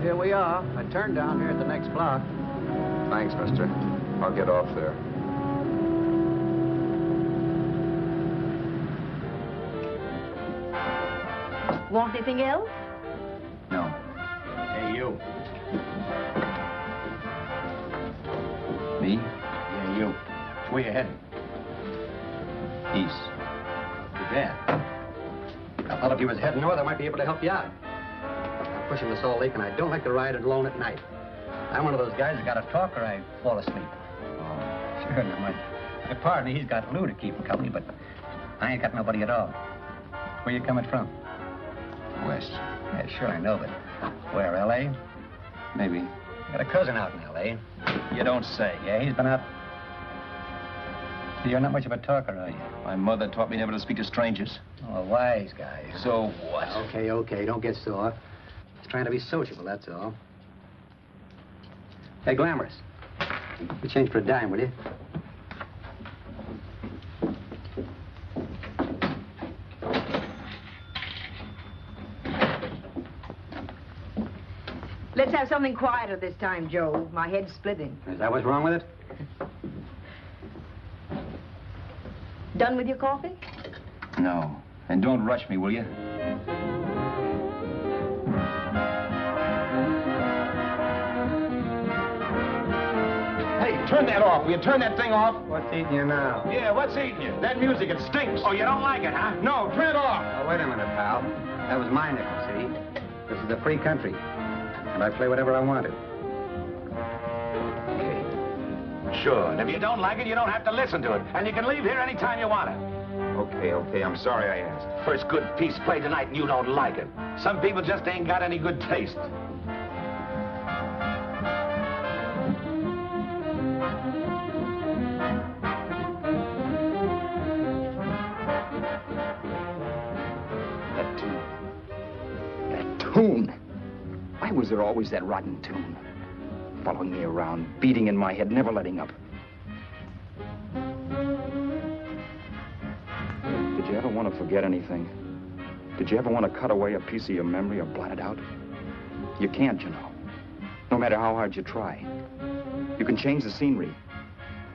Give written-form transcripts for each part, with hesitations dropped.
here we are. I turned down here at the next block. Thanks, mister. I'll get off there. Want anything else? No. Hey, you. Me? Yeah, you. Where you heading? East. Too bad. I thought if you was heading north, I might be able to help you out. I'm pushing the Salt Lake, and I don't like to ride it alone at night. I'm one of those guys that got to talk or I fall asleep. Oh, sure, now my partner, he's got Lou to keep him company, but I ain't got nobody at all. Where you coming from? West. Yeah, sure, I know, but where, L.A.? Maybe. Got a cousin out in L.A. You don't say. Yeah, he's been out. You're not much of a talker, are you? My mother taught me never to speak to strangers. Oh, a wise guy. So what? Okay, don't get sore. Just trying to be sociable, that's all. Hey, Glamorous. You change for a dime, will you? Let's have something quieter this time, Joe. My head's splitting. Is that what's wrong with it? Done with your coffee? No. And don't rush me, will you? Hey, turn that off. Will you turn that thing off? What's eating you now? Yeah, what's eating you? That music, it stinks. Oh, you don't like it, huh? No, turn it off. Oh, wait a minute, pal. That was my nickel, see? This is a free country, and I play whatever I want to. Okay. Sure, and if you don't like it, you don't have to listen to it. And you can leave here anytime you want to. Okay, I'm sorry I asked. First good piece played tonight and you don't like it. Some people just ain't got any good taste. That tune. Why was there always that rotten tune? Following me around, beating in my head, never letting up. Did you ever want to forget anything? Did you ever want to cut away a piece of your memory or blot it out? You can't, you know. No matter how hard you try. You can change the scenery.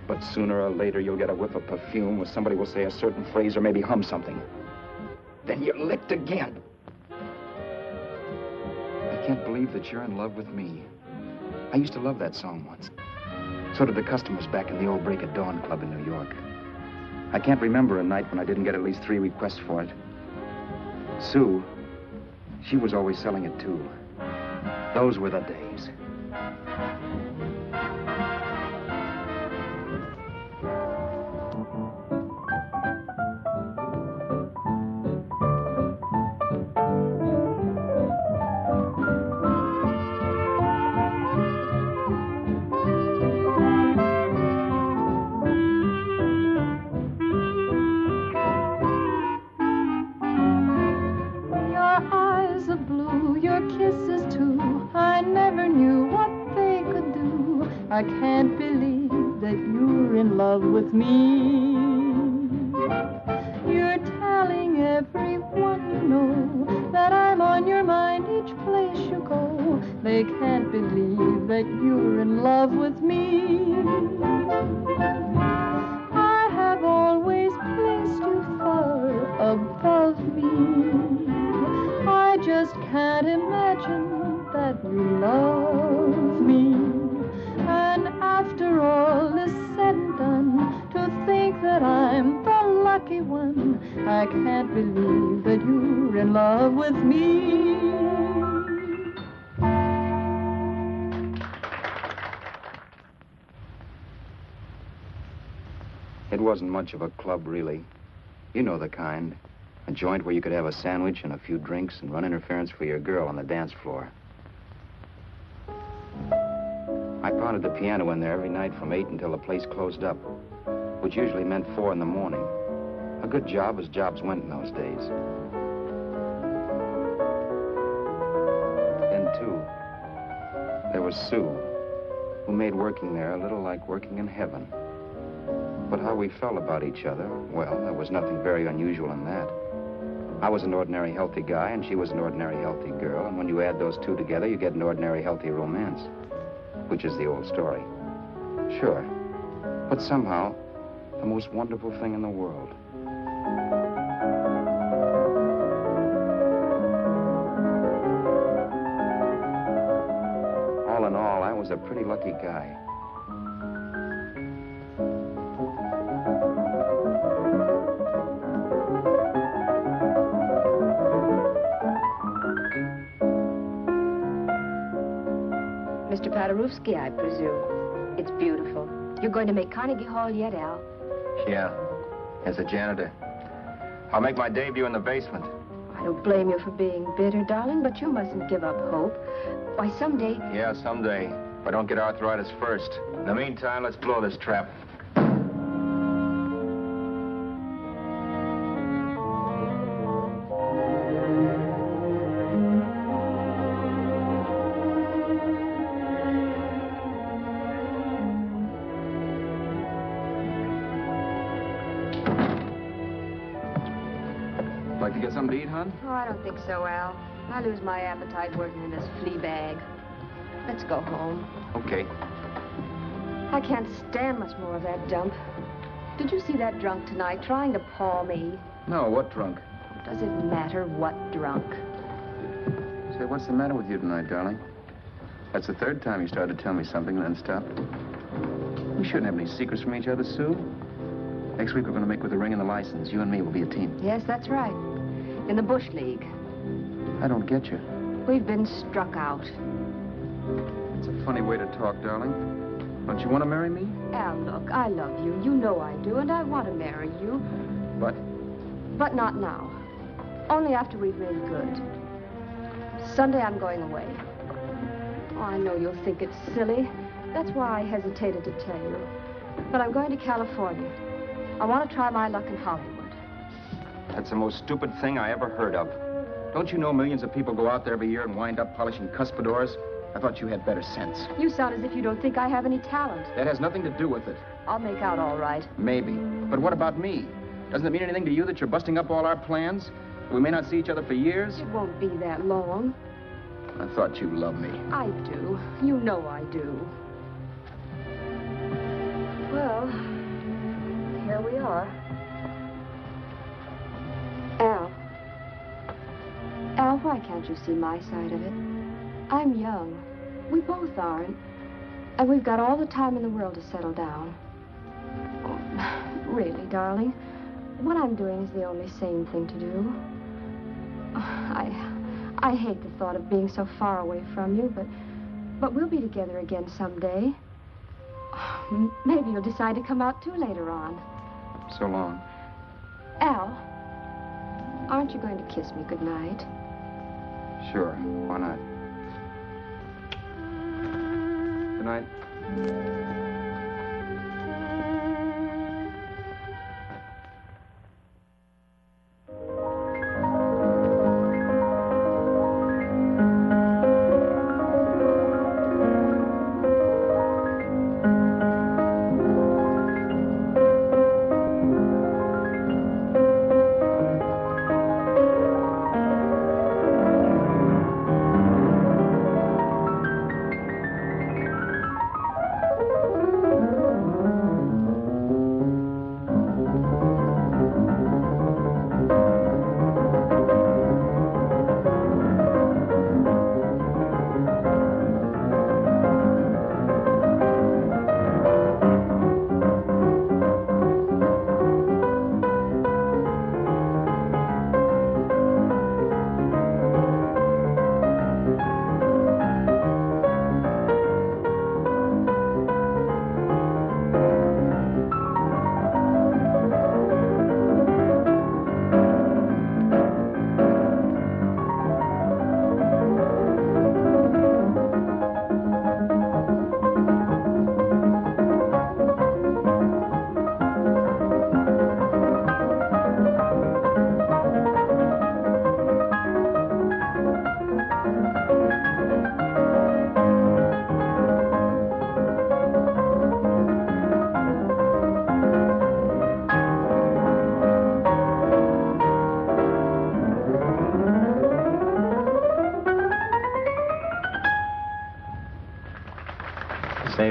But sooner or later, you'll get a whiff of perfume or somebody will say a certain phrase or maybe hum something. Then you're licked again. I can't believe that you're in love with me. I used to love that song once. So did the customers back in the old Break of Dawn Club in New York. I can't remember a night when I didn't get at least 3 requests for it. Sue, she was always selling it too. Those were the days. I can't believe that you're in love with me. You're telling everyone you know that I'm on your mind each place you go. They can't believe that you're in love with me. I have always placed you far above me. I just can't imagine that you love me. And after all is said and done, to think that I'm the lucky one, I can't believe that you're in love with me. It wasn't much of a club, really. You know the kind. A joint where you could have a sandwich and a few drinks and run interference for your girl on the dance floor. I pounded the piano in there every night from 8 until the place closed up, which usually meant 4 in the morning. A good job as jobs went in those days. Then, too, there was Sue, who made working there a little like working in heaven. But how we felt about each other, well, there was nothing very unusual in that. I was an ordinary healthy guy, and she was an ordinary healthy girl, and when you add those two together, you get an ordinary healthy romance, which is the old story. Sure, but somehow, the most wonderful thing in the world. All in all, I was a pretty lucky guy. Mr. Paderewski, I presume. It's beautiful. You're going to make Carnegie Hall yet, Al? Yeah, as a janitor. I'll make my debut in the basement. I don't blame you for being bitter, darling, but you mustn't give up hope. Why, someday... Yeah, someday. If I don't get arthritis first. In the meantime, let's blow this trap. Like to get something to eat, hon? Oh, I don't think so, Al. I lose my appetite working in this flea bag. Let's go home. Okay. I can't stand much more of that dump. Did you see that drunk tonight trying to paw me? No, what drunk? Does it matter what drunk? Say, what's the matter with you tonight, darling? That's the third time you started to tell me something and then stopped. We shouldn't have any secrets from each other, Sue. Next week, we're going to make with the ring and the license. You and me will be a team. Yes, that's right. In the Bush League. I don't get you. We've been struck out. It's a funny way to talk, darling. Don't you want to marry me? Al, look, I love you. You know I do, and I want to marry you. But? But not now. Only after we've made good. Sunday, I'm going away. Oh, I know you'll think it's silly. That's why I hesitated to tell you. But I'm going to California. I want to try my luck in Hollywood. That's the most stupid thing I ever heard of. Don't you know millions of people go out there every year and wind up polishing cuspidors? I thought you had better sense. You sound as if you don't think I have any talent. That has nothing to do with it. I'll make out all right. Maybe. But what about me? Doesn't it mean anything to you that you're busting up all our plans? We may not see each other for years? It won't be that long. I thought you loved me. I do. You know I do. Well, here we are. Al, why can't you see my side of it? I'm young. We both are, and we've got all the time in the world to settle down. Oh, really, darling, what I'm doing is the only sane thing to do. I hate the thought of being so far away from you, but we'll be together again someday. Maybe you'll decide to come out too later on. So long. Al, aren't you going to kiss me goodnight? Sure. Why not? Good night.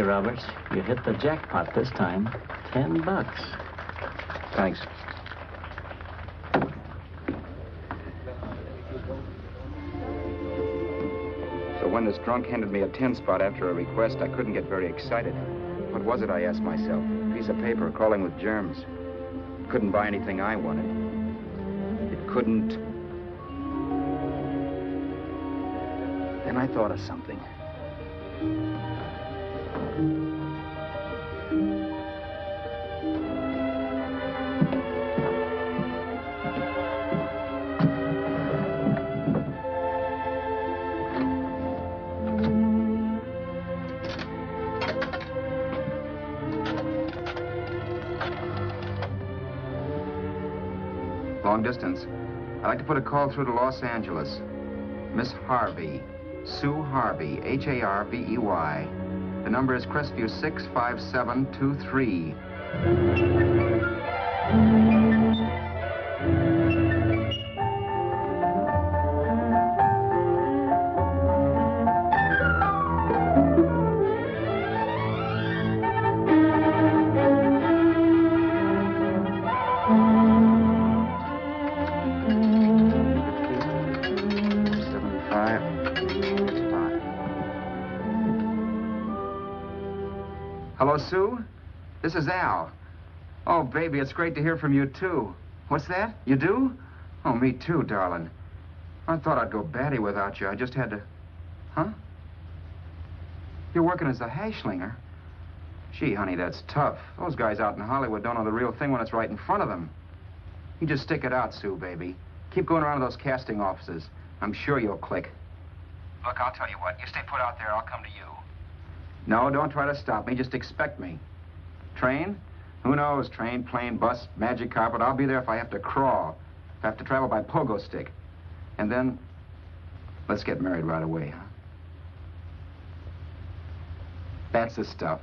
Roberts. You hit the jackpot this time. $10. Thanks. So when this drunk handed me a 10 spot after a request, I couldn't get very excited. What was it, I asked myself? A piece of paper crawling with germs. It couldn't buy anything I wanted. It couldn't... Then I thought of something. Long distance. I'd like to put a call through to Los Angeles. Miss Harvey. Sue Harvey, H-A-R-V-E-Y. The number is Crestview 65723. Hello, Sue? This is Al. Oh, baby, it's great to hear from you, too. What's that? You do? Oh, me too, darling. I thought I'd go batty without you. I just had to... Huh? You're working as a hashlinger? Gee, honey, that's tough. Those guys out in Hollywood don't know the real thing when it's right in front of them. You just stick it out, Sue, baby. Keep going around to those casting offices. I'm sure you'll click. Look, I'll tell you what. You stay put out there, I'll come to you. No, don't try to stop me. Just expect me. Train? Who knows? Train, plane, bus, magic carpet. I'll be there if I have to crawl. If I have to travel by pogo stick. And then, let's get married right away, huh? That's the stuff.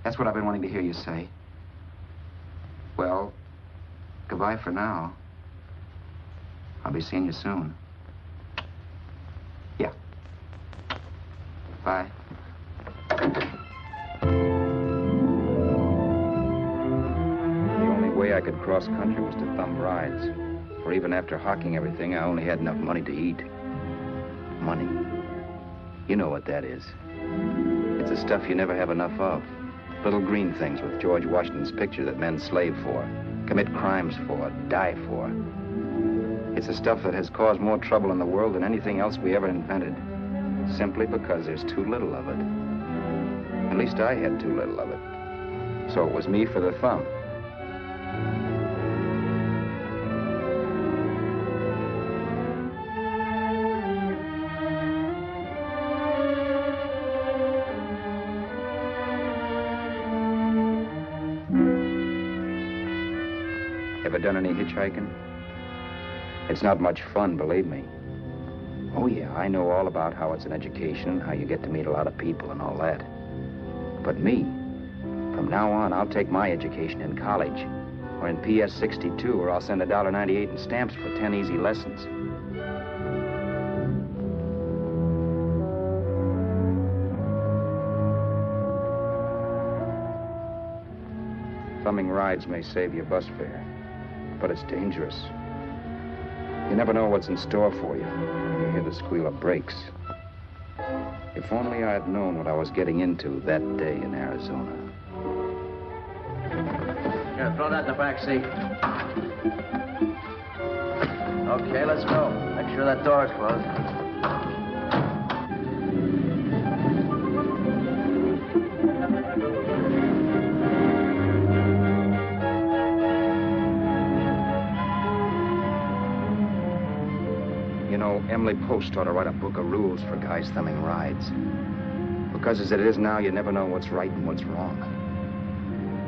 That's what I've been wanting to hear you say. Well, goodbye for now. I'll be seeing you soon. Yeah. Bye. The only way I could cross country was to thumb rides. For even after hawking everything, I only had enough money to eat. Money. You know what that is. It's the stuff you never have enough of. Little green things with George Washington's picture that men slave for, commit crimes for, die for. It's the stuff that has caused more trouble in the world than anything else we ever invented. Simply because there's too little of it. At least I had too little of it. So it was me for the thumb. Ever done any hitchhiking? It's not much fun, believe me. Oh, yeah, I know all about how it's an education, how you get to meet a lot of people and all that. But me, from now on, I'll take my education in college, or in PS 62, or I'll send $1.98 in stamps for 10 easy lessons. Thumbing rides may save you bus fare, but it's dangerous. You never know what's in store for you when you hear the squeal of brakes. If only I had known what I was getting into that day in Arizona. Here, throw that in the back seat. Okay, let's go. Make sure that door's closed. You know, Emily Post ought to write a book of rules for guys thumbing rides. Because as it is now, you never know what's right and what's wrong.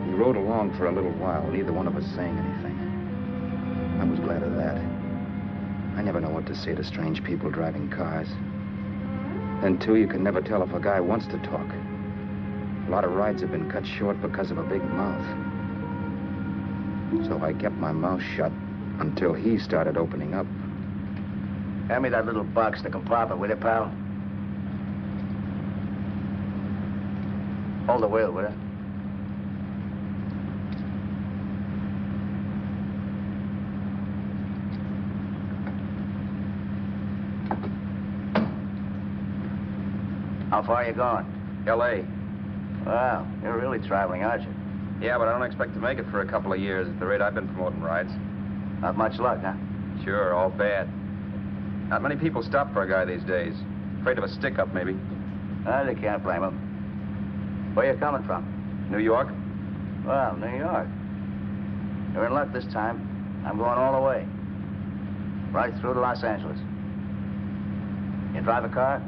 We rode along for a little while, neither one of us saying anything. I was glad of that. I never know what to say to strange people driving cars. Then, too, you can never tell if a guy wants to talk. A lot of rides have been cut short because of a big mouth. So I kept my mouth shut until he started opening up. Hand me that little box in the compartment, will you, pal? Hold the wheel, will you? How far are you going? L.A. Well, you're really traveling, aren't you? Yeah, but I don't expect to make it for a couple of years at the rate I've been promoting rides. Not much luck, huh? Sure, all bad. Not many people stop for a guy these days. Afraid of a stick-up, maybe. Well, you can't blame them. Where you coming from? New York? Well, New York. You're in luck this time. I'm going all the way. Right through to Los Angeles. You drive a car?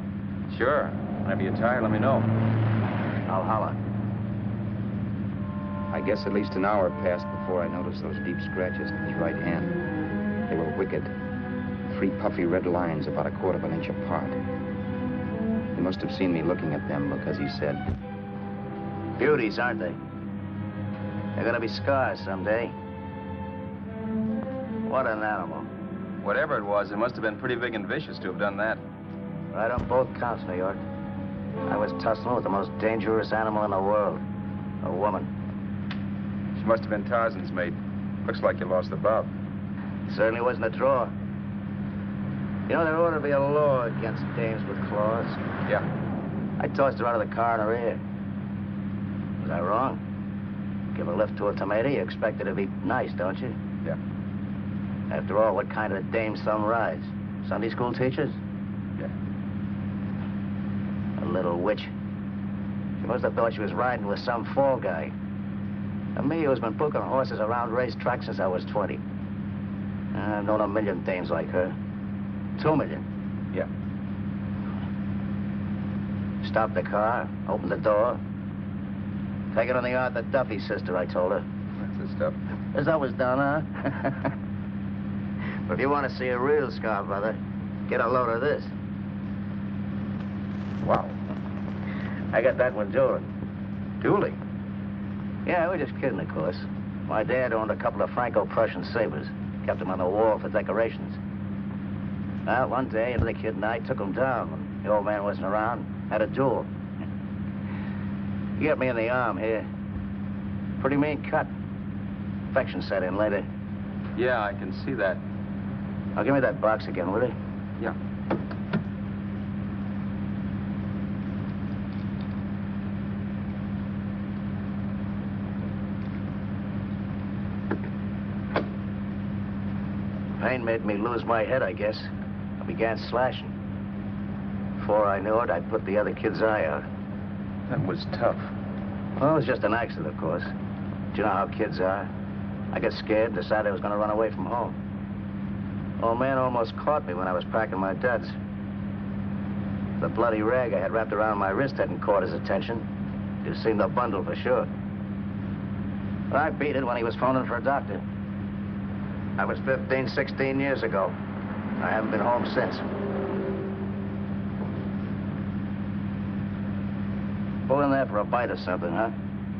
Sure. Whenever you're tired, let me know. I'll holler. I guess at least an hour passed before I noticed those deep scratches in his right hand. They were wicked. 3 puffy red lines about 1/4 of an inch apart. He must have seen me looking at them because he said, Beauties, aren't they? They're gonna be scars someday. What an animal. whatever it was, it must have been pretty big and vicious to have done that. Right on both counts, New York. I was tussling with the most dangerous animal in the world. A woman. She must have been Tarzan's mate. Looks like you lost the bob. Certainly wasn't a draw. You know, there ought to be a law against dames with claws. Yeah. I tossed her out of the car in her ear. Was I wrong? Give a lift to a tomato, you expect her to be nice, don't you? Yeah. After all, what kind of dame some rides? Sunday school teachers? Yeah. A little witch. She must have thought she was riding with some fall guy. And me, who's been booking horses around racetracks since I was 20. I've known a million dames like her. 2 million. Yeah. Stopped the car, opened the door. Take it on the yard, the Duffy sister, I told her. That's the stuff. As I was done, huh? But if you want to see a real scar, brother, get a load of this. Wow. I got that one dueling. Dueling? Yeah, we're just kidding, of course. My dad owned a couple of Franco-Prussian sabers. Kept them on the wall for decorations. Well, one day, the kid and I took them down when the old man wasn't around. Had a duel. He got me in the arm here. Pretty mean cut. Infection set in later. Yeah, I can see that. Now, give me that box again, will you? Yeah. Pain made me lose my head, I guess. I began slashing. Before I knew it, I'd put the other kid's eye out. That was tough. Well, it was just an accident, of course. Do you know how kids are? I got scared, decided I was going to run away from home. Old man almost caught me when I was packing my duds. The bloody rag I had wrapped around my wrist hadn't caught his attention. You've seen the bundle for sure. But I beat it when he was phoning for a doctor. That was 15, 16 years ago. I haven't been home since. Pull in there for a bite or something, huh?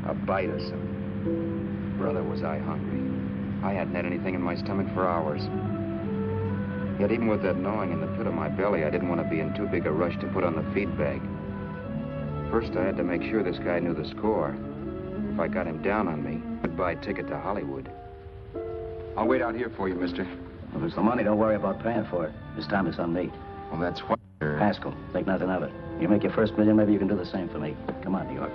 A bite or something. Brother, was I hungry. I hadn't had anything in my stomach for hours. Yet even with that gnawing in the pit of my belly, I didn't want to be in too big a rush to put on the feed bag. First, I had to make sure this guy knew the score. If I got him down on me, goodbye ticket to Hollywood. I'll wait out here for you, mister. Well, if it's the money, don't worry about paying for it. This time it's on me. Well, that's what... Haskell, think nothing of it. You make your first million, maybe you can do the same for me. Come on, New York.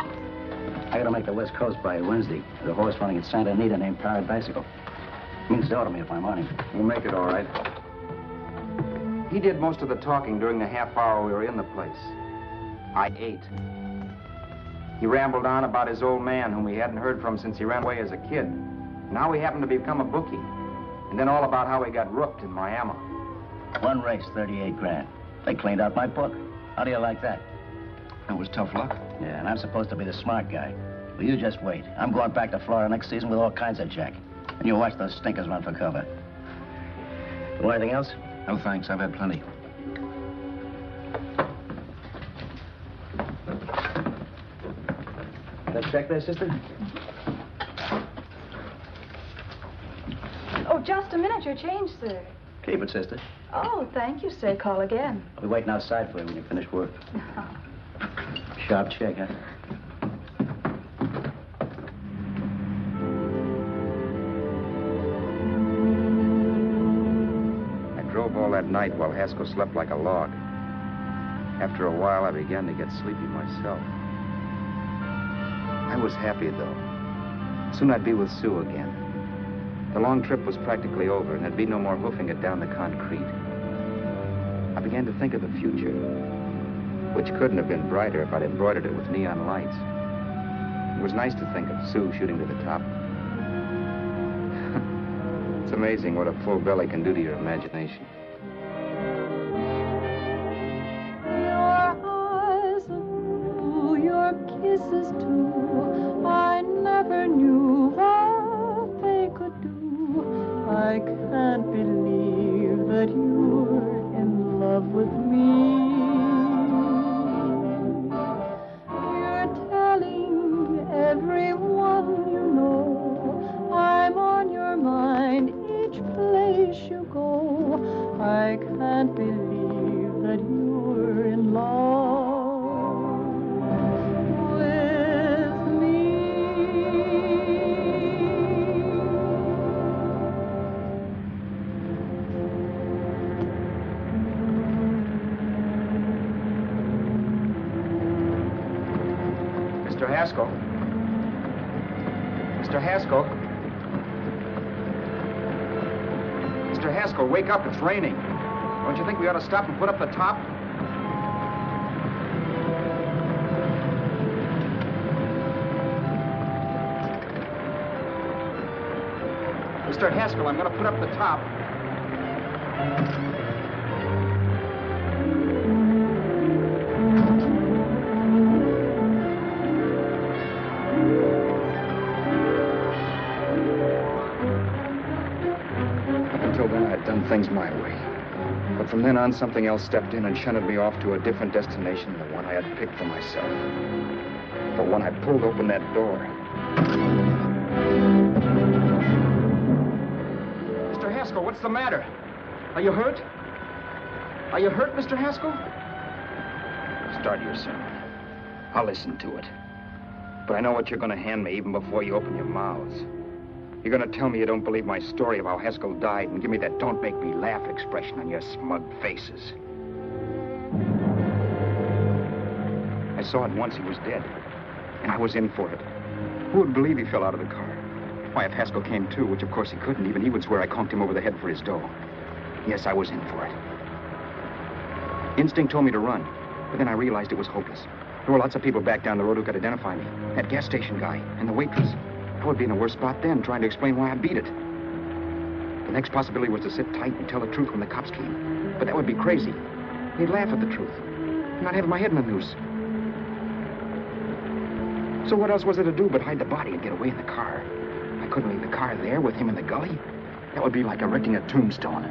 I gotta make the West Coast by Wednesday. There's a horse running in Santa Anita named Pirate Bicycle. Means dough to me if I'm on him. We'll make it all right. He did most of the talking during the half hour we were in the place. I ate. He rambled on about his old man, whom we hadn't heard from since he ran away as a kid. Now he happened to become a bookie. And then all about how he got rooked in Miami. One race, 38 grand. They cleaned out my book. How do you like that? That was tough luck. Yeah, and I'm supposed to be the smart guy. Well, you just wait. I'm going back to Florida next season with all kinds of jack. And you watch those stinkers run for cover. Want anything else? No, thanks. I've had plenty. That check there, sister? Oh, just a minute. Your change, sir. Keep it, sister. Oh, thank you, sir. Call again. I'll be waiting outside for you when you finish work. Sharp check, huh? that night while Haskell slept like a log. After a while, I began to get sleepy myself. I was happy, though. Soon I'd be with Sue again. The long trip was practically over, and there'd be no more hoofing it down the concrete. I began to think of the future, which couldn't have been brighter if I'd embroidered it with neon lights. It was nice to think of Sue shooting to the top. It's amazing what a full belly can do to your imagination. Your eyes are blue, your kisses too. I never knew what they could do. I can't believe that you're in love with me. You're telling everyone you know I'm on your mind each place you go. I can't believe that you're in love with me. Mr. Haskell? Mr. Haskell? Mr. Haskell, wake up. It's raining. Don't you think we ought to stop and put up the top? Mr. Haskell, I'm going to put up the top. Things my way. But from then on, something else stepped in and shunted me off to a different destination than the one I had picked for myself. But when I pulled open that door... Mr. Haskell, what's the matter? Are you hurt? Are you hurt, Mr. Haskell? Start your sermon. I'll listen to it. But I know what you're going to hand me even before you open your mouths. You're going to tell me you don't believe my story of how Haskell died and give me that don't make me laugh expression on your smug faces. I saw at once he was dead, and I was in for it. Who would believe he fell out of the car? Why, if Haskell came too, which of course he couldn't, even he would swear I conked him over the head for his dough. Yes, I was in for it. Instinct told me to run, but then I realized it was hopeless. There were lots of people back down the road who could identify me. That gas station guy and the waitress. I would be in a worse spot then, trying to explain why I beat it. The next possibility was to sit tight and tell the truth when the cops came. But that would be crazy. They'd laugh at the truth. I'm not having my head in the noose. So what else was there to do but hide the body and get away in the car? I couldn't leave the car there with him in the gully. That would be like erecting a tombstone.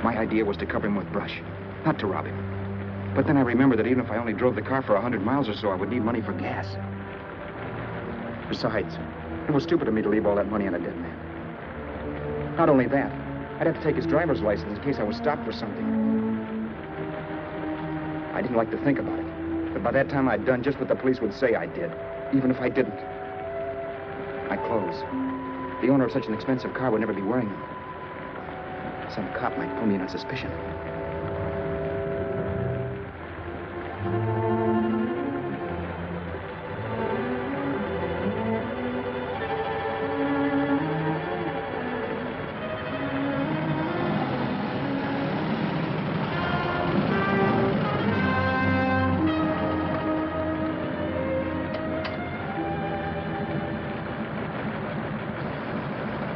My idea was to cover him with brush, not to rob him. But then I remembered that even if I only drove the car for 100 miles or so, I would need money for gas. Besides, it was stupid of me to leave all that money on a dead man. Not only that, I'd have to take his driver's license in case I was stopped for something. I didn't like to think about it, but by that time I'd done just what the police would say I did, even if I didn't. My clothes. The owner of such an expensive car would never be wearing them. Some cop might pull me in on suspicion.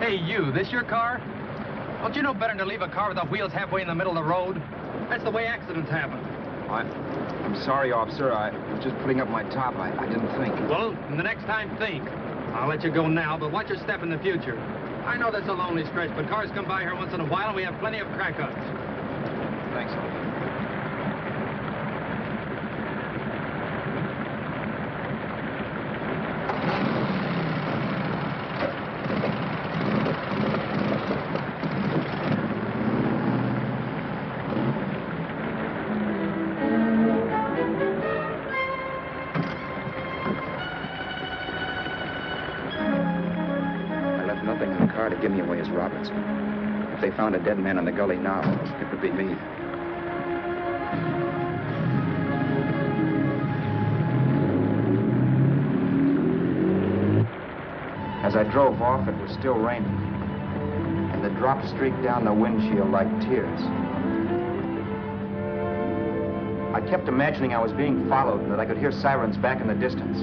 Hey, you, this your car? Don't you know better than to leave a car with the wheels halfway in the middle of the road? That's the way accidents happen. I'm sorry, officer. I was just putting up my top. I didn't think. Well, the next time, think. I'll let you go now, but watch your step in the future. I know that's a lonely stretch, but cars come by here once in a while, and we have plenty of crack-ups. Thanks, officer. bastards. If they found a dead man in the gully now, it would be me. As I drove off, it was still raining, and the drops streaked down the windshield like tears. I kept imagining I was being followed and that I could hear sirens back in the distance.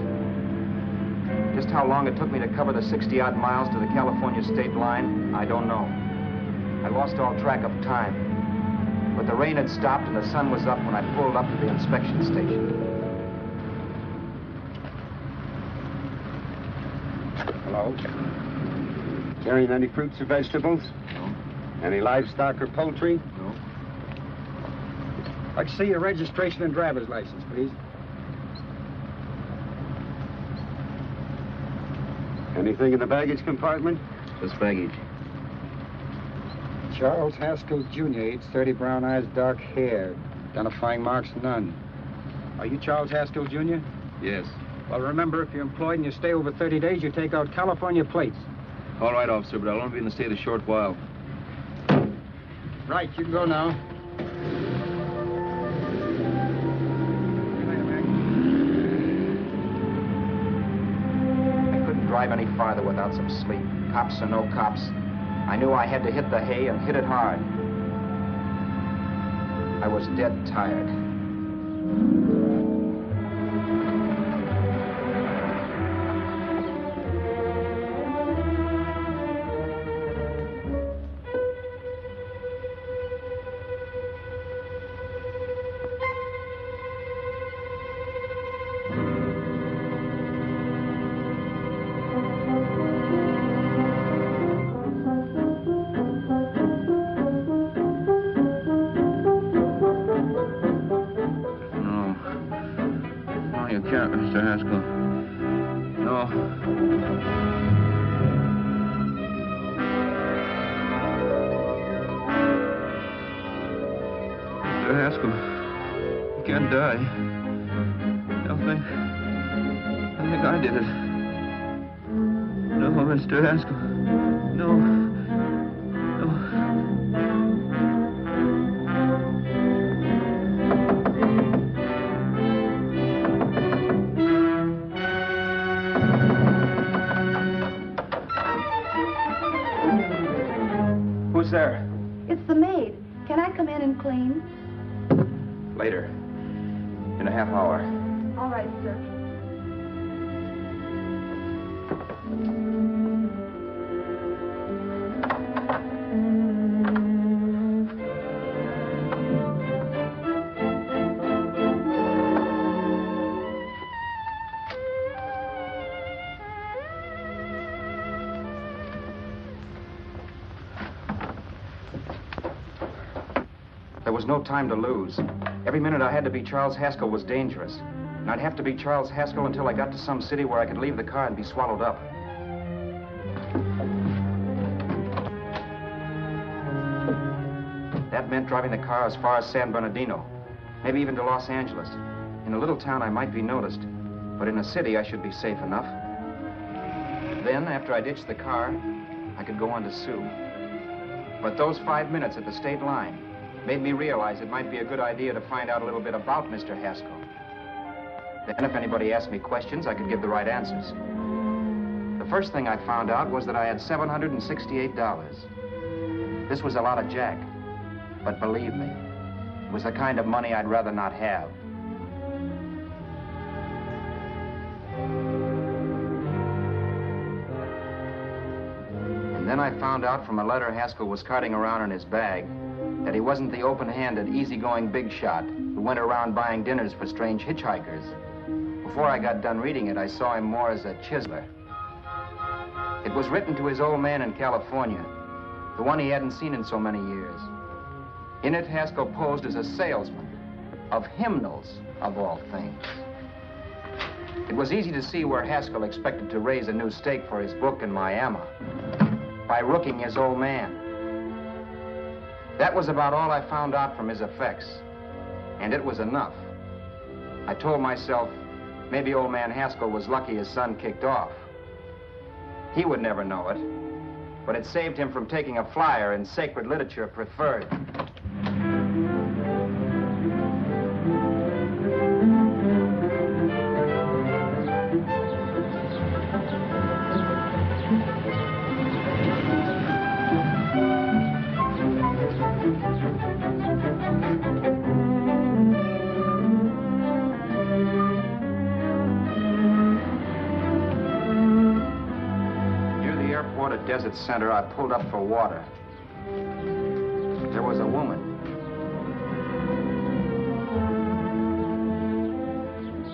Just how long it took me to cover the 60-odd miles to the California state line, I don't know. I lost all track of time. But the rain had stopped and the sun was up when I pulled up to the inspection station. Hello? Carrying any fruits or vegetables? No. Any livestock or poultry? No. I'd see your registration and driver's license, please. Anything in the baggage compartment? Just baggage. Charles Haskell, Jr., age 30, brown eyes, dark hair. Identifying marks, none. Are you Charles Haskell, Jr.? Yes. Well, remember, if you're employed and you stay over 30 days, you take out California plates. All right, officer, but I'll only be in the state a short while. Right, you can go now. I couldn't drive any farther without some sleep. Cops or no cops, I knew I had to hit the hay and hit it hard. I was dead tired. Mr. Haskell. No. Mr. Haskell, you can't die. I think I did it. No, Mr. Haskell. No. Who's there? It's the maid. Can I come in and clean? Later. In a half hour. All right, sir. There was no time to lose. Every minute I had to be Charles Haskell was dangerous. And I'd have to be Charles Haskell until I got to some city where I could leave the car and be swallowed up. That meant driving the car as far as San Bernardino, maybe even to Los Angeles. In a little town, I might be noticed, but in a city, I should be safe enough. Then, after I ditched the car, I could go on to Sue. But those 5 minutes at the state line made me realize it might be a good idea to find out a little bit about Mr. Haskell. Then if anybody asked me questions, I could give the right answers. The first thing I found out was that I had $768. This was a lot of jack, but believe me, it was the kind of money I'd rather not have. And then I found out from a letter Haskell was carting around in his bag that he wasn't the open-handed, easygoing big shot who went around buying dinners for strange hitchhikers. Before I got done reading it, I saw him more as a chiseler. It was written to his old man in California, the one he hadn't seen in so many years. In it, Haskell posed as a salesman of hymnals, of all things. It was easy to see where Haskell expected to raise a new stake for his book in Miami by rooking his old man. That was about all I found out from his effects, and it was enough. I told myself, maybe old man Haskell was lucky his son kicked off. He would never know it, but it saved him from taking a flyer in sacred literature preferred. Desert Center, I pulled up for water. There was a woman.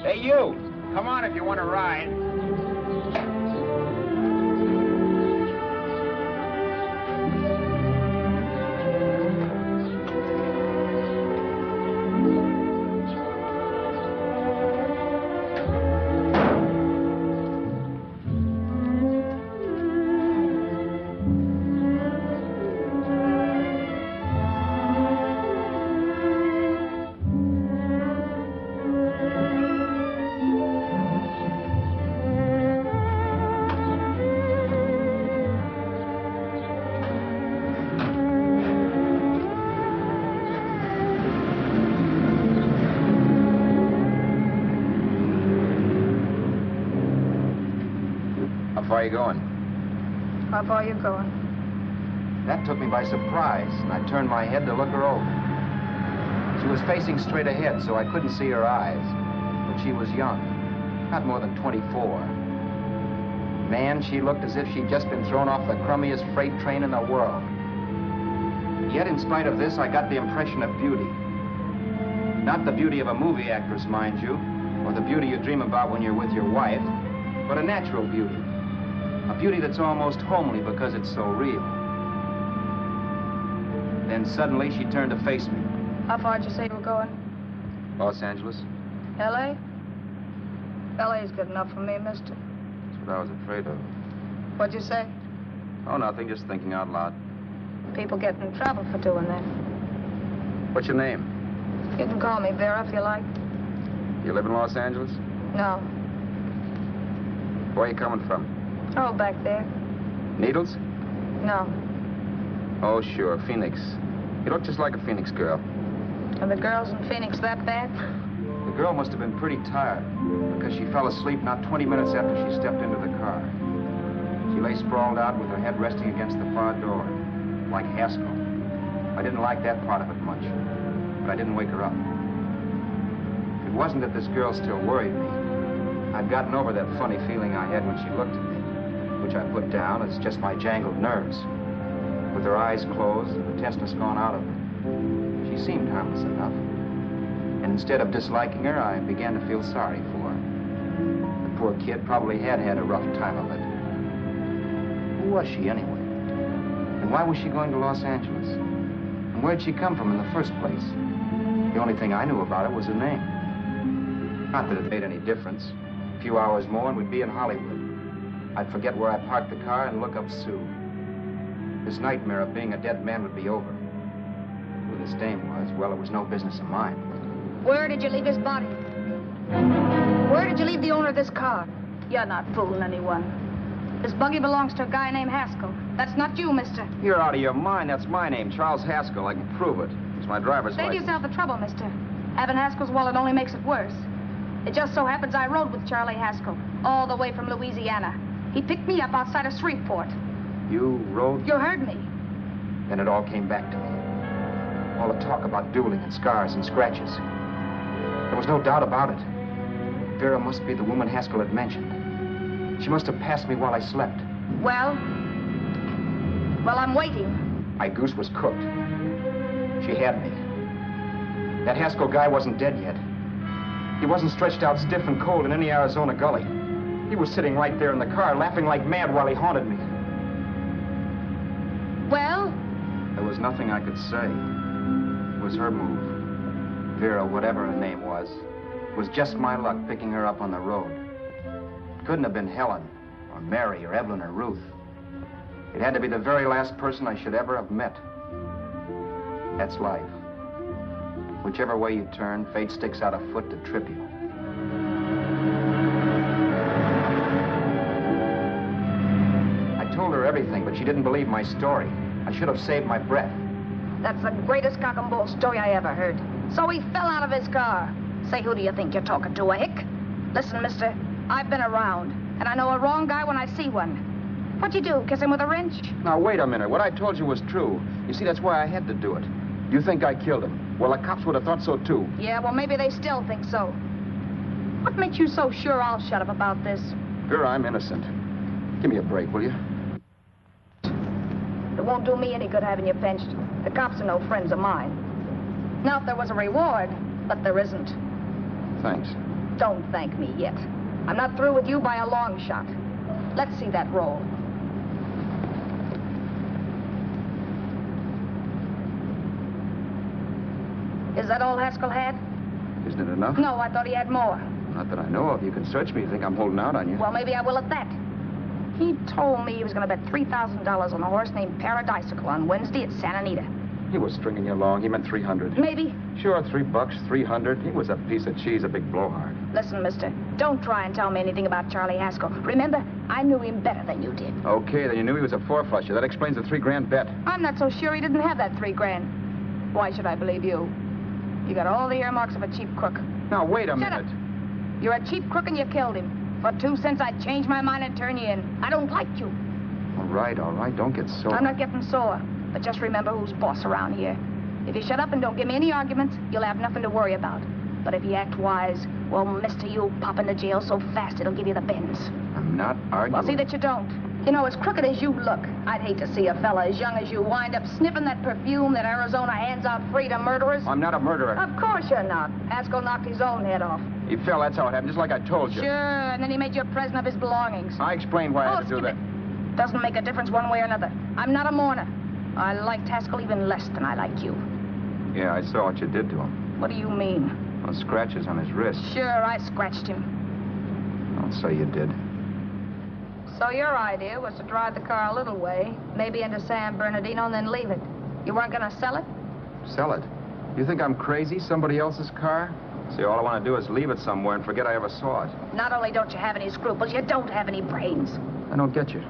Hey, you! Come on if you want to ride. How far are you going? How far are you going? That took me by surprise, and I turned my head to look her over. She was facing straight ahead, so I couldn't see her eyes. But she was young, not more than 24. Man, she looked as if she'd just been thrown off the crummiest freight train in the world. Yet, in spite of this, I got the impression of beauty. Not the beauty of a movie actress, mind you, or the beauty you dream about when you're with your wife, but a natural beauty. A beauty that's almost homely because it's so real. Then suddenly she turned to face me. How far did you say you were going? Los Angeles? L.A.? L.A.'s good enough for me, mister. That's what I was afraid of. What'd you say? Oh, nothing, just thinking out loud. People get in trouble for doing that. What's your name? You can call me Vera if you like. You live in Los Angeles? No. Where are you coming from? Oh, back there. Needles? No. Oh, sure, Phoenix. You look just like a Phoenix girl. Are the girls in Phoenix that bad? The girl must have been pretty tired, because she fell asleep not 20 minutes after she stepped into the car. She lay sprawled out with her head resting against the far door, like Haskell. I didn't like that part of it much, but I didn't wake her up. It wasn't that this girl still worried me. I'd gotten over that funny feeling I had when she looked at me, which I put down as just my jangled nerves. With her eyes closed and the tenseness gone out of her, she seemed harmless enough. And instead of disliking her, I began to feel sorry for her. The poor kid probably had had a rough time of it. Who was she anyway? And why was she going to Los Angeles? And where'd she come from in the first place? The only thing I knew about her was her name. Not that it made any difference. A few hours more and we'd be in Hollywood. I'd forget where I parked the car and look up Sue. This nightmare of being a dead man would be over. Who this dame was, well, it was no business of mine. Where did you leave his body? Where did you leave the owner of this car? You're not fooling anyone. This buggy belongs to a guy named Haskell. That's not you, mister. You're out of your mind. That's my name, Charles Haskell. I can prove it. It's my driver's Save license. yourself the trouble, mister. Having Haskell's wallet only makes it worse. It just so happens I rode with Charlie Haskell, all the way from Louisiana. He picked me up outside of Shreveport. You rode? You heard me. Then it all came back to me. All the talk about dueling and scars and scratches. There was no doubt about it. Vera must be the woman Haskell had mentioned. She must have passed me while I slept. Well, I'm waiting. My goose was cooked. She had me. That Haskell guy wasn't dead yet. He wasn't stretched out stiff and cold in any Arizona gully. He was sitting right there in the car, laughing like mad while he haunted me. Well? There was nothing I could say. It was her move. Vera, whatever her name was just my luck picking her up on the road. It couldn't have been Helen, or Mary, or Evelyn, or Ruth. It had to be the very last person I should ever have met. That's life. Whichever way you turn, fate sticks out a foot to trip you. I told her everything everything, but she didn't believe my story. I should have saved my breath. That's the greatest cock and bull story I ever heard. So he fell out of his car. Say, who do you think you're talking to, a hick? Listen, mister, I've been around, and I know a wrong guy when I see one. What'd you do, kiss him with a wrench? Now, wait a minute. What I told you was true. You see, that's why I had to do it. You think I killed him? Well, the cops would have thought so, too. Yeah, well, maybe they still think so. What makes you so sure I'll shut up about this? Vera, I'm innocent. Give me a break, will you? It won't do me any good having you pinched. The cops are no friends of mine. Now, if there was a reward, but there isn't. Thanks. Don't thank me yet. I'm not through with you by a long shot. Let's see that roll. Is that all Haskell had? Isn't it enough? No, I thought he had more. Not that I know of. You can search me. You think I'm holding out on you? Well, maybe I will at that. He told me he was going to bet $3,000 on a horse named Paradisical on Wednesday at Santa Anita. He was stringing you along. He meant 300. Maybe. Sure, $3, 300. He was a piece of cheese, a big blowhard. Listen, mister, don't try and tell me anything about Charlie Haskell. Remember, I knew him better than you did. Okay, then you knew he was a four-flusher. That explains the $3,000 bet. I'm not so sure he didn't have that $3,000. Why should I believe you? You got all the earmarks of a cheap crook. Now, wait a Shut minute. up. You're a cheap crook and you killed him. For 2 cents, I'd change my mind and turn you in. I don't like you. All right. Don't get sore. I'm not getting sore. But just remember who's boss around here. If you shut up and don't give me any arguments, you'll have nothing to worry about. But if you act wise, well, mister, you'll pop into jail so fast it'll give you the bends. I'm not arguing. Well, see that you don't. You know, as crooked as you look, I'd hate to see a fella as young as you wind up sniffing that perfume that Arizona hands out free to murderers. I'm not a murderer. Of course you're not. Haskell knocked his own head off. He fell, that's how it happened, just like I told you. Sure, and then he made you a present of his belongings. I explained why I had to do skip that. it. Doesn't make a difference one way or another. I'm not a mourner. I liked Haskell even less than I like you. Yeah, I saw what you did to him. What do you mean? Well, scratches on his wrist. Sure, I scratched him. I'll say you did. So your idea was to drive the car a little way, maybe into San Bernardino, and then leave it. You weren't going to sell it? Sell it? You think I'm crazy? Somebody else's car? See, all I want to do is leave it somewhere and forget I ever saw it. Not only don't you have any scruples, you don't have any brains. I don't get you.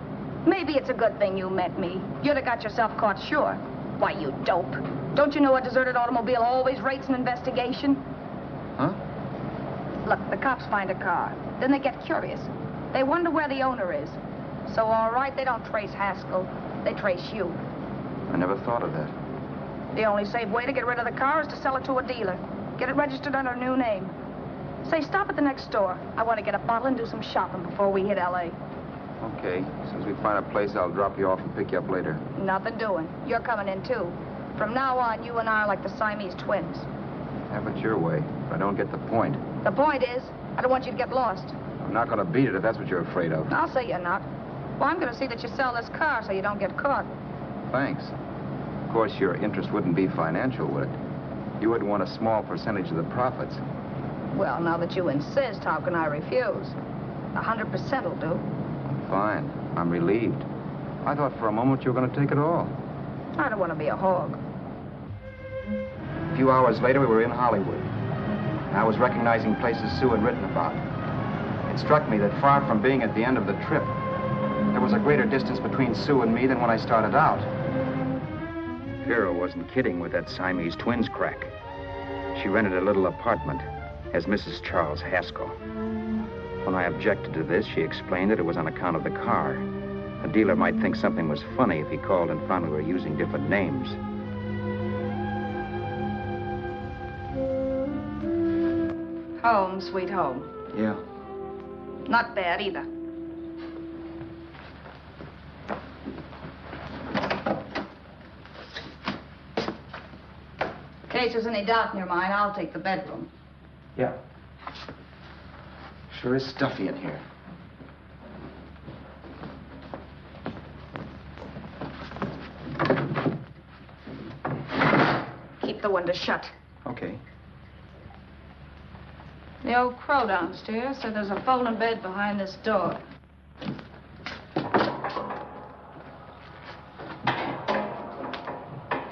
Maybe it's a good thing you met me. You'd have got yourself caught, sure. Why, you dope. Don't you know a deserted automobile always rates an investigation? Huh? Look, the cops find a car. Then they get curious. They wonder where the owner is. So, all right, they don't trace Haskell. They trace you. I never thought of that. The only safe way to get rid of the car is to sell it to a dealer. Get it registered under a new name. Say, stop at the next store. I want to get a bottle and do some shopping before we hit L.A. Okay. As soon as we find a place, I'll drop you off and pick you up later. Nothing doing. You're coming in, too. From now on, you and I are like the Siamese twins. Have it your way. But I don't get the point. The point is, I don't want you to get lost. I'm not going to beat it if that's what you're afraid of. I'll say you're not. Well, I'm going to see that you sell this car so you don't get caught. Thanks. Of course, your interest wouldn't be financial, would it? You would want a small percentage of the profits. Well, now that you insist, how can I refuse? 100% will do. Fine. I'm relieved. I thought for a moment you were going to take it all. I don't want to be a hog. A few hours later, we were in Hollywood. I was recognizing places Sue had written about. It struck me that far from being at the end of the trip, there was a greater distance between Sue and me than when I started out. Vera wasn't kidding with that Siamese twins crack. She rented a little apartment as Mrs. Charles Haskell. When I objected to this, she explained that it was on account of the car. A dealer might think something was funny if he called and found we were using different names. Home, sweet home. Yeah. Not bad, either. In case there's any doubt in your mind, I'll take the bedroom. Yeah. Sure is stuffy in here. Keep the window shut. Okay. The old crow downstairs said there's a folding bed behind this door.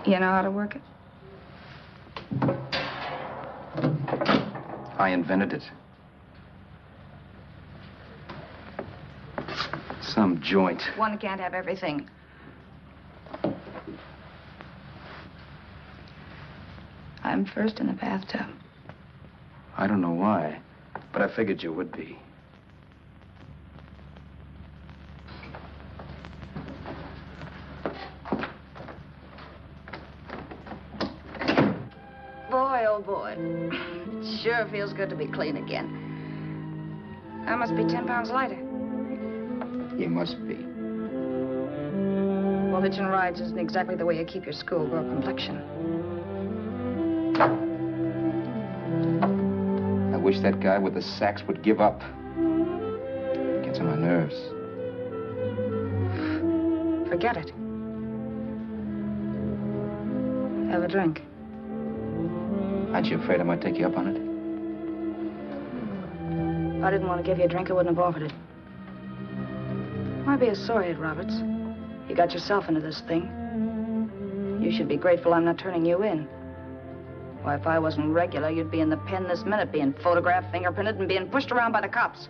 You know how to work it? I invented it. Some joint. One can't have everything. I'm first in the bathtub. I don't know why, but I figured you would be. Boy, oh boy. It sure feels good to be clean again. I must be 10 pounds lighter. You must be. Well, hitching rides isn't exactly the way you keep your schoolgirl complexion. I wish that guy with the sacks would give up. Gets on my nerves. Forget it. Have a drink. Aren't you afraid I might take you up on it? If I didn't want to give you a drink, I wouldn't have offered it. Why be a sorehead, Roberts? You got yourself into this thing. You should be grateful I'm not turning you in. Why, if I wasn't regular, you'd be in the pen this minute, being photographed, fingerprinted, and being pushed around by the cops.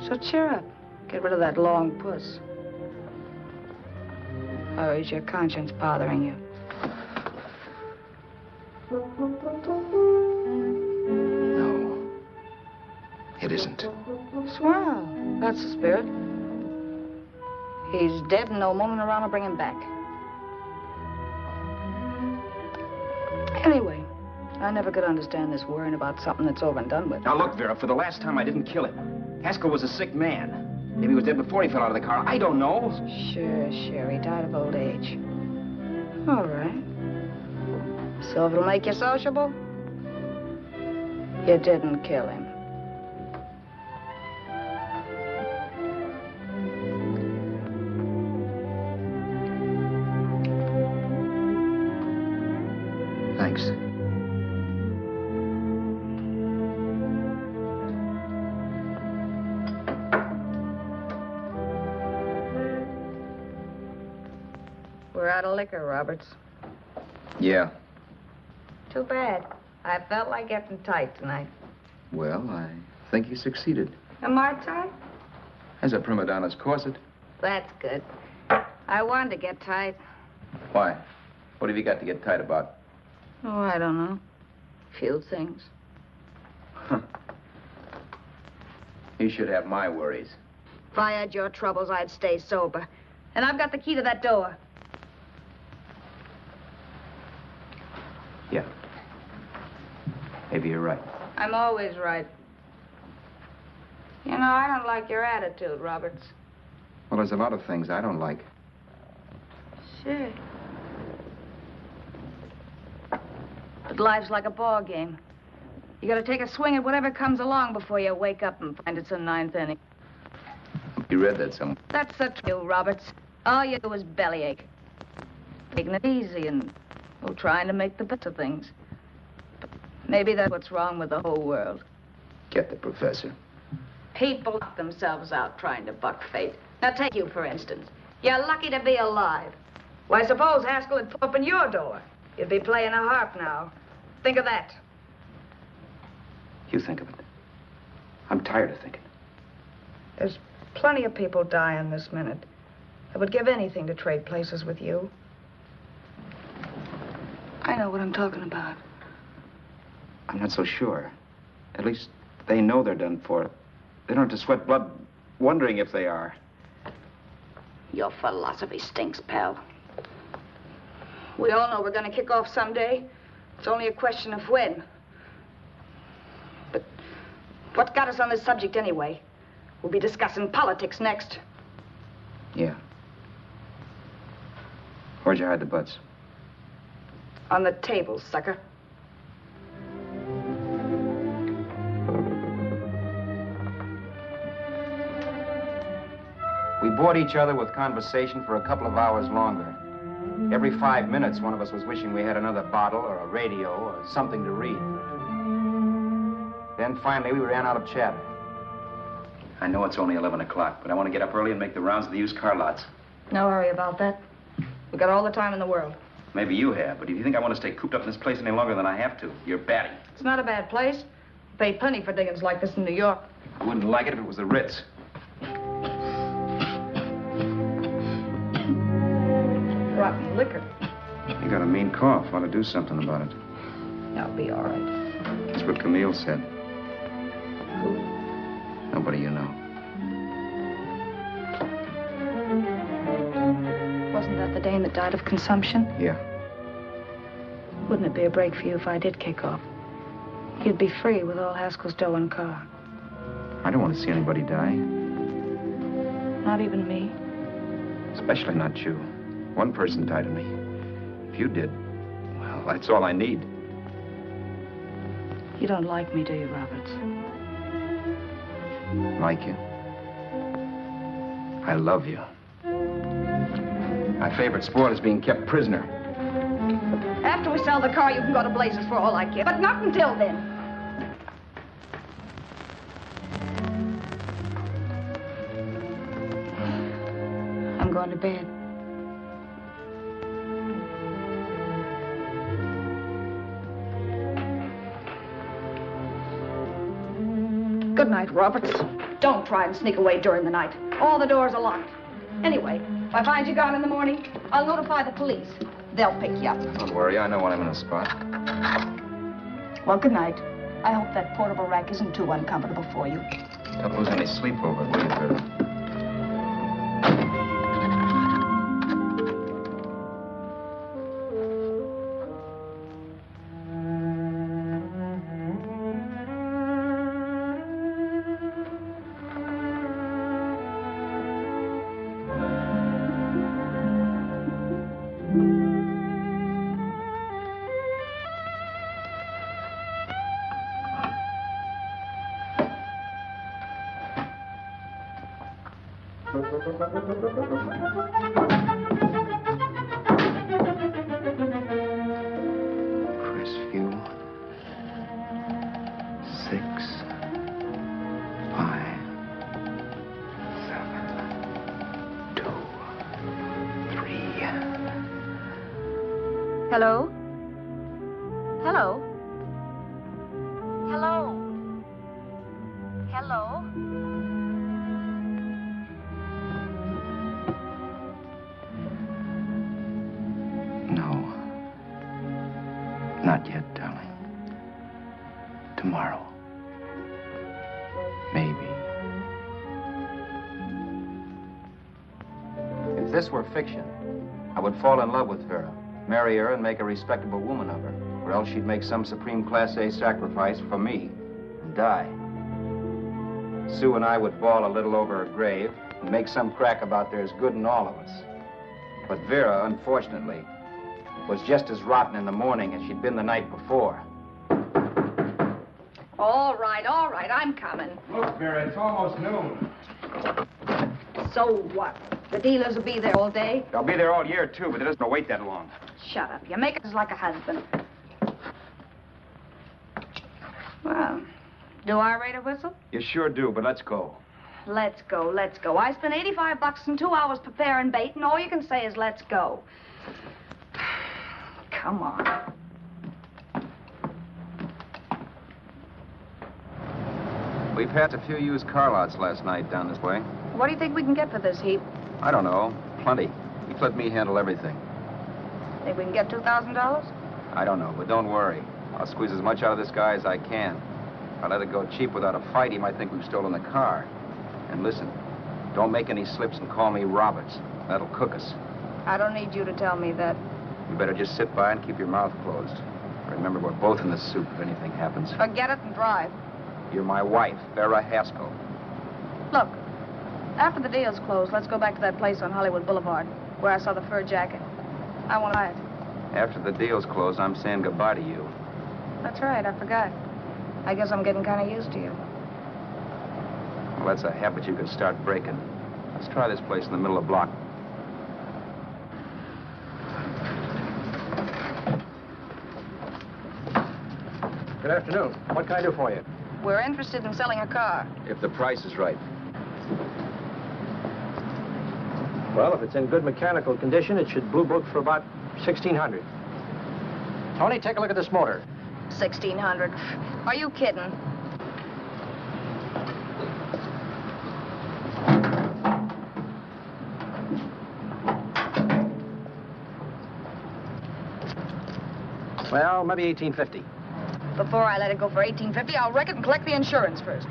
So cheer up. Get rid of that long puss. Or is your conscience bothering you? No. It isn't. Swell. That's the spirit. He's dead and no woman around to bring him back. Anyway, I never could understand this worrying about something that's over and done with. Now, look, Vera, for the last time, I didn't kill him. Haskell was a sick man. Maybe he was dead before he fell out of the car. I don't know. Sure. He died of old age. All right. So if it'll make you sociable, you didn't kill him. Thanks. We're out of liquor, Roberts. Yeah. Too bad. I felt like getting tight tonight. Well, I think you succeeded. Am I tight? As a prima donna's corset. That's good. I wanted to get tight. Why? What have you got to get tight about? Oh, I don't know. Few things. Huh. You should have my worries. If I had your troubles, I'd stay sober. And I've got the key to that door. Yeah. Maybe you're right. I'm always right. You know, I don't like your attitude, Roberts. Well, there's a lot of things I don't like. Sure. But life's like a ball game. You gotta take a swing at whatever comes along before you wake up and find it's a ninth inning. You read that somewhere. That's the truth, Roberts. All you do is bellyache. Taking it easy and, well, trying to make the best of things. But maybe that's what's wrong with the whole world. Get the professor. People knock themselves out trying to buck fate. Now, take you, for instance. You're lucky to be alive. Why, suppose Haskell had opened your door. You'd be playing a harp now. Think of that. You think of it. I'm tired of thinking. There's plenty of people dying this minute. I would give anything to trade places with you. I know what I'm talking about. I'm not so sure. At least they know they're done for. They don't have to sweat blood wondering if they are. Your philosophy stinks, pal. We all know we're going to kick off someday. It's only a question of when. But what's got us on this subject anyway? We'll be discussing politics next. Yeah. Where'd you hide the butts? On the table, sucker. We bored each other with conversation for a couple of hours longer. Every 5 minutes, one of us was wishing we had another bottle or a radio or something to read. Then finally, we ran out of chatter. I know it's only 11 o'clock, but I want to get up early and make the rounds of the used car lots. No hurry about that. We've got all the time in the world. Maybe you have, but if you think I want to stay cooped up in this place any longer than I have to, you're batty. It's not a bad place. Paid plenty for diggings like this in New York. I wouldn't like it if it was the Ritz. rotten liquor. You got a mean cough. Ought to do something about it. I'll be all right. That's what Camille said. Who? Nobody you know. Wasn't that the dame that died of consumption? Yeah. Wouldn't it be a break for you if I did kick off? You'd be free with all Haskell's dough and car. I don't want to see anybody die. Not even me. Especially not you. One person died of me. If you did, well, that's all I need. You don't like me, do you, Roberts? Like you? I love you. My favorite sport is being kept prisoner. After we sell the car, you can go to blazes for all I care. But not until then. I'm going to bed. Good night, Roberts. Don't try and sneak away during the night. All the doors are locked. Anyway, if I find you gone in the morning, I'll notify the police. They'll pick you up. Don't worry, I know when I'm in a spot. Well, good night. I hope that portable rack isn't too uncomfortable for you. Don't lose any sleep over it, will you, Vera? Crestview. 6, 5, 7, 2, 3. Hello? Hello? Hello? Hello? No. Not yet, darling. Tomorrow. Maybe. If this were fiction, I would fall in love with Vera, marry her, and make a respectable woman of her. Or else she'd make some supreme Class A sacrifice for me and die. Sue and I would bawl a little over her grave and make some crack about there's good in all of us. But Vera, unfortunately, was just as rotten in the morning as she'd been the night before. All right, I'm coming. Look, Vera, it's almost noon. So what? The dealers will be there all day? They'll be there all year, too, but it doesn't wait that long. Shut up. You make it like a husband. Well, do I rate a whistle? You sure do, but let's go. Let's go, let's go. I spent $85 in 2 hours preparing bait, and all you can say is let's go. Come on. We passed a few used car lots last night down this way. What do you think we can get for this heap? I don't know. Plenty. Just let me handle everything. Think we can get $2,000? I don't know, but don't worry. I'll squeeze as much out of this guy as I can. If I let it go cheap without a fight, he might think we've stolen the car. And listen, don't make any slips and call me Roberts. That'll cook us. I don't need you to tell me that. You better just sit by and keep your mouth closed. Remember, we're both in the soup if anything happens. Forget it and drive. You're my wife, Vera Haskell. Look, after the deal's closed, let's go back to that place on Hollywood Boulevard where I saw the fur jacket. I want to buy it. After the deal's closed, I'm saying goodbye to you. That's right, I forgot. I guess I'm getting kind of used to you. Well, that's a habit you could start breaking. Let's try this place in the middle of the block. Good afternoon. What can I do for you? We're interested in selling a car. If the price is right. Well, if it's in good mechanical condition, it should blue book for about $1,600. Tony, take a look at this motor. 1,600. Are you kidding? Well, maybe $18.50. Before I let it go for $18.50, I'll wreck it and collect the insurance first.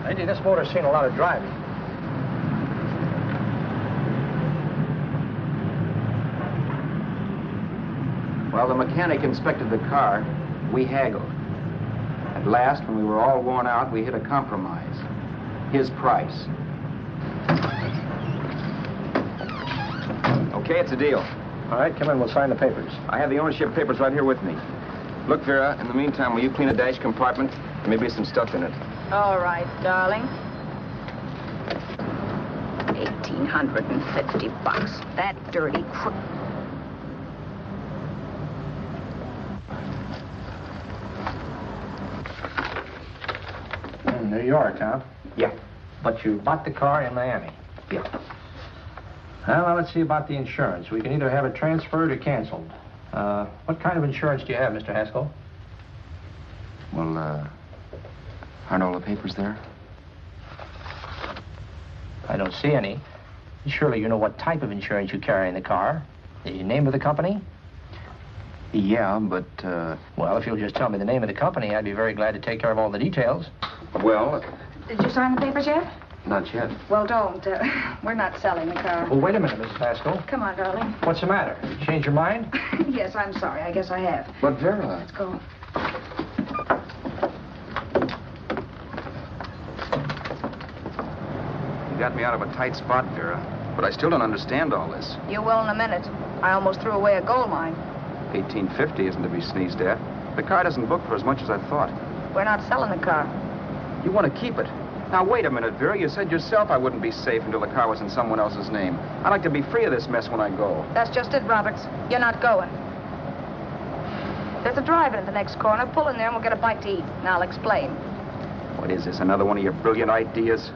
Lady, this motor's seen a lot of driving. Well, the mechanic inspected the car. We haggled. At last, when we were all worn out, we hit a compromise. His price. Okay, it's a deal. All right, come in. We'll sign the papers. I have the ownership papers right here with me. Look, Vera, in the meantime, will you clean a dash compartment? There may be some stuff in it. All right, darling. $1,850. That dirty crook. New York, huh? Yeah. But you bought the car in Miami. Yeah. Well, now let's see about the insurance. We can either have it transferred or canceled. What kind of insurance do you have, Mr. Haskell? Well, aren't all the papers there? I don't see any. Surely you know what type of insurance you carry in the car. The name of the company? Yeah, but, Well, if you'll just tell me the name of the company, I'd be very glad to take care of all the details. well, Did you sign the papers yet? not yet. Well, don't. We're not selling the car. Well, wait a minute, Mrs. Haskell. Come on, darling. What's the matter? Change your mind? Yes, I'm sorry. I guess I have. But, Vera... Let's go. You got me out of a tight spot, Vera. But I still don't understand all this. You will in a minute. I almost threw away a gold mine. $18.50 isn't to be sneezed at. The car doesn't book for as much as I thought. We're not selling the car. You want to keep it. Now, wait a minute, Vera. You said yourself I wouldn't be safe until the car was in someone else's name. I'd like to be free of this mess when I go. That's just it, Roberts. You're not going. There's a drive-in at the next corner. Pull in there and we'll get a bite to eat. And I'll explain. What is this, another one of your brilliant ideas?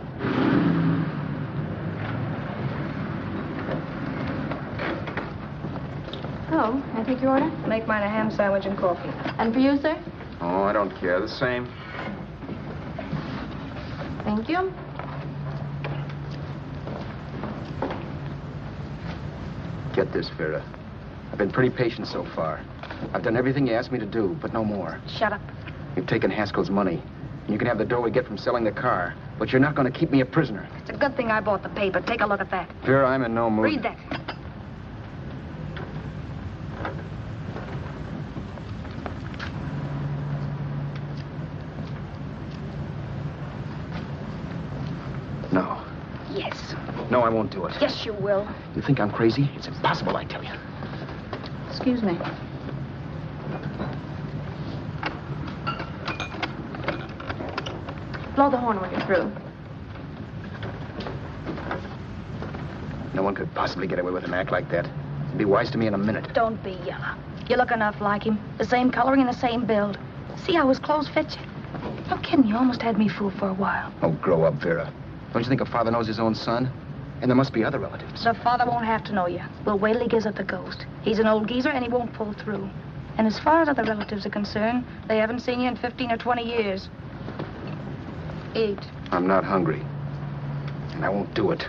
Oh, I take your order? Make mine a ham sandwich and coffee. And for you, sir? Oh, I don't care. The same. Thank you. Get this, Vera. I've been pretty patient so far. I've done everything you asked me to do, but no more. Shut up. You've taken Haskell's money. And you can have the dough we get from selling the car. But you're not going to keep me a prisoner. It's a good thing I bought the paper. Take a look at that. Vera, I'm in no mood. Read that. No. Yes. No, I won't do it. Yes, you will. You think I'm crazy? It's impossible, I tell you. Excuse me. Blow the horn when you're through. No one could possibly get away with an act like that. It'd be wise to me in a minute. Don't be yellow. You look enough like him. The same coloring and the same build. See how his clothes fit you? No kidding, you almost had me fooled for a while. Oh, grow up, Vera. Don't you think a father knows his own son? And there must be other relatives. The father won't have to know you. We'll wait till he gives up the ghost. He's an old geezer and he won't pull through. And as far as other relatives are concerned, they haven't seen you in 15 or 20 years. Eat. I'm not hungry. And I won't do it.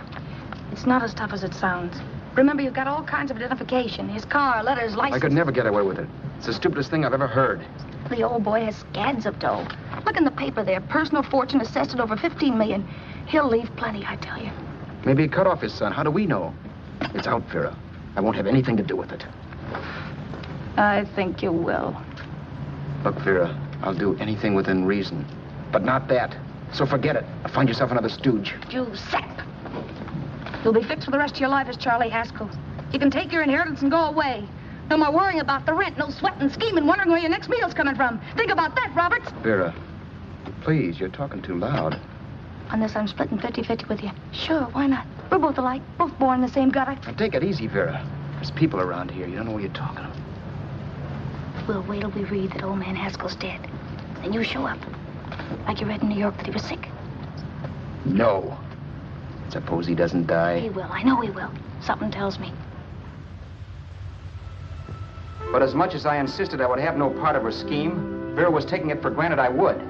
It's not as tough as it sounds. Remember, you've got all kinds of identification. His car, letters, license. I could never get away with it. It's the stupidest thing I've ever heard. The old boy has scads of dough. Look in the paper there. Personal fortune assessed at over $15 million. He'll leave plenty, I tell you. Maybe he cut off his son. How do we know? It's out, Vera. I won't have anything to do with it. I think you will. Look, Vera, I'll do anything within reason. But not that. So forget it. Or find yourself another stooge. You sap. You'll be fixed for the rest of your life as Charlie Haskell. You can take your inheritance and go away. No more worrying about the rent, no sweating, scheming, wondering where your next meal's coming from. Think about that, Roberts. Vera, please, you're talking too loud. On this, I'm splitting 50-50 with you. Sure, why not? We're both alike, both born in the same gutter. Now, take it easy, Vera. There's people around here. You don't know what you're talking about. We'll wait till we read that old man Haskell's dead. Then you show up. Like you read in New York that he was sick. No. Suppose he doesn't die. He will. I know he will. Something tells me. But as much as I insisted I would have no part of her scheme, Vera was taking it for granted I would.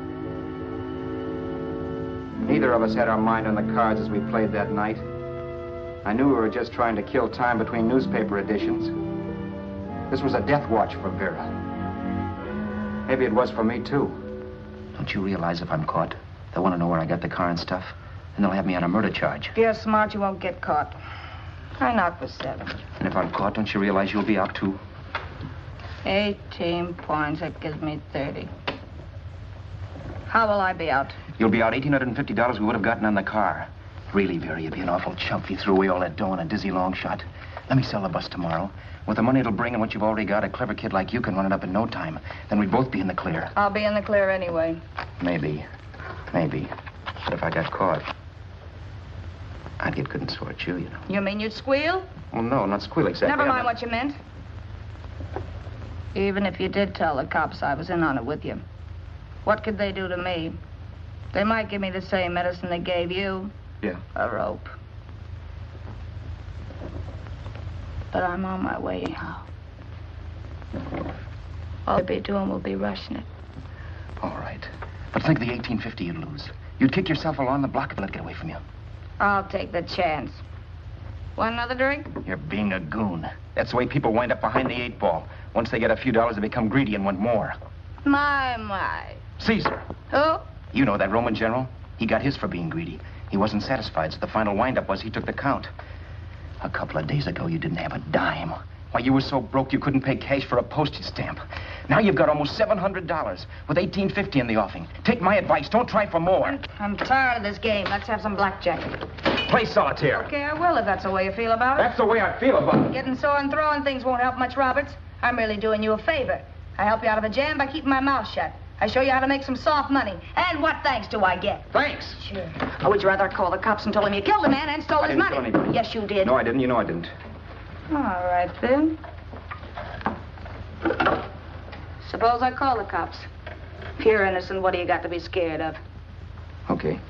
Neither of us had our mind on the cards as we played that night. I knew we were just trying to kill time between newspaper editions. This was a death watch for Vera. Maybe it was for me, too. Don't you realize if I'm caught, they'll want to know where I got the car and stuff, and they'll have me on a murder charge. If you're smart, you won't get caught. I knock for 7. And if I'm caught, don't you realize you'll be out, too? 18 points. That gives me 30. How will I be out? You'll be out $1,850 we would have gotten on the car. Really, Vera, you'd be an awful chump if you threw away all that dough on a dizzy long shot. Let me sell the bus tomorrow. With the money it'll bring and what you've already got, a clever kid like you can run it up in no time. Then we'd both be in the clear. I'll be in the clear anyway. Maybe. Maybe. But if I got caught, I'd get good and sore at you, you know. You mean you'd squeal? Well, no, not squeal exactly. Never mind what you meant. Even if you did tell the cops I was in on it with you, what could they do to me? They might give me the same medicine they gave you. Yeah. A rope. But I'm on my way anyhow. All we'll be doing will be rushing it. All right. But think of the $1,850 you'd lose. You'd kick yourself along the block and let it get away from you. I'll take the chance. Want another drink? You're being a goon. That's the way people wind up behind the 8 ball. Once they get a few dollars, they become greedy and want more. My. Caesar. Who? You know that Roman general? He got his for being greedy. He wasn't satisfied, so the final wind-up was he took the count. A couple of days ago, you didn't have a dime. Why, you were so broke you couldn't pay cash for a postage stamp. Now you've got almost $700 with $1,850 in the offing. Take my advice. Don't try for more. I'm tired of this game. Let's have some blackjack. Play solitaire. Okay, I will if that's the way you feel about it. That's the way I feel about it. Getting sore and throwing things won't help much, Roberts. I'm really doing you a favor. I help you out of a jam by keeping my mouth shut. I show you how to make some soft money. And what thanks do I get? Thanks. Sure. Or would you rather call the cops and told him you killed the man and stole his money? I didn't kill anybody. Yes, you did. No, I didn't. You know I didn't. All right, then. Suppose I call the cops. If you're innocent, what do you got to be scared of? Okay.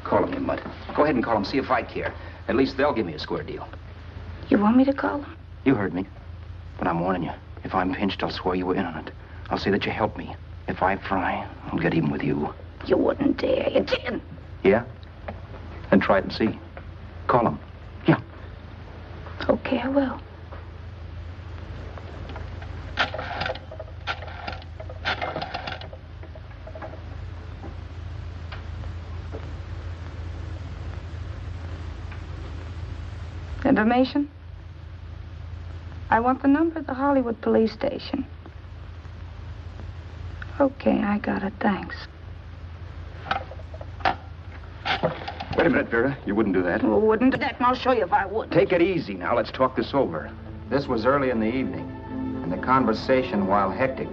Call him, you mutt. Go ahead and call him, see if I care. At least they'll give me a square deal. You want me to call them? You heard me. But I'm warning you. If I'm pinched, I'll swear you were in on it. I'll say that you helped me. If I fry, I'll get even with you. You wouldn't dare. You didn't. Yeah? Then try it and see. Call him. Yeah. Okay, I will. Information? I want the number of the Hollywood police station. Okay, I got it. Thanks. Wait a minute, Vera. You wouldn't do that. Well, wouldn't do that, and I'll show you if I would. Take it easy now. Let's talk this over. This was early in the evening, and the conversation, while hectic,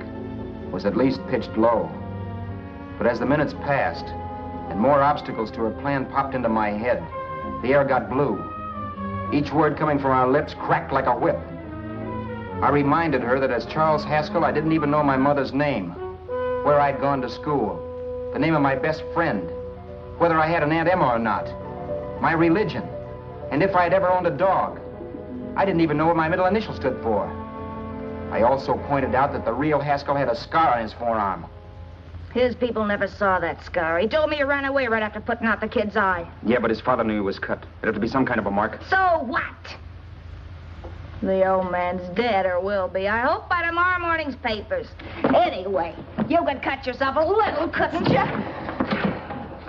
was at least pitched low. But as the minutes passed, and more obstacles to her plan popped into my head, the air got blue. Each word coming from our lips cracked like a whip. I reminded her that as Charles Haskell, I didn't even know my mother's name, where I'd gone to school, the name of my best friend, whether I had an Aunt Emma or not, my religion, and if I'd ever owned a dog. I didn't even know what my middle initial stood for. I also pointed out that the real Haskell had a scar on his forearm. His people never saw that scar. He told me he ran away right after putting out the kid's eye. Yeah, but his father knew he was cut. There'd have to be some kind of a mark. So what? The old man's dead, or will be. I hope by tomorrow morning's papers. Anyway, you could cut yourself a little, couldn't you?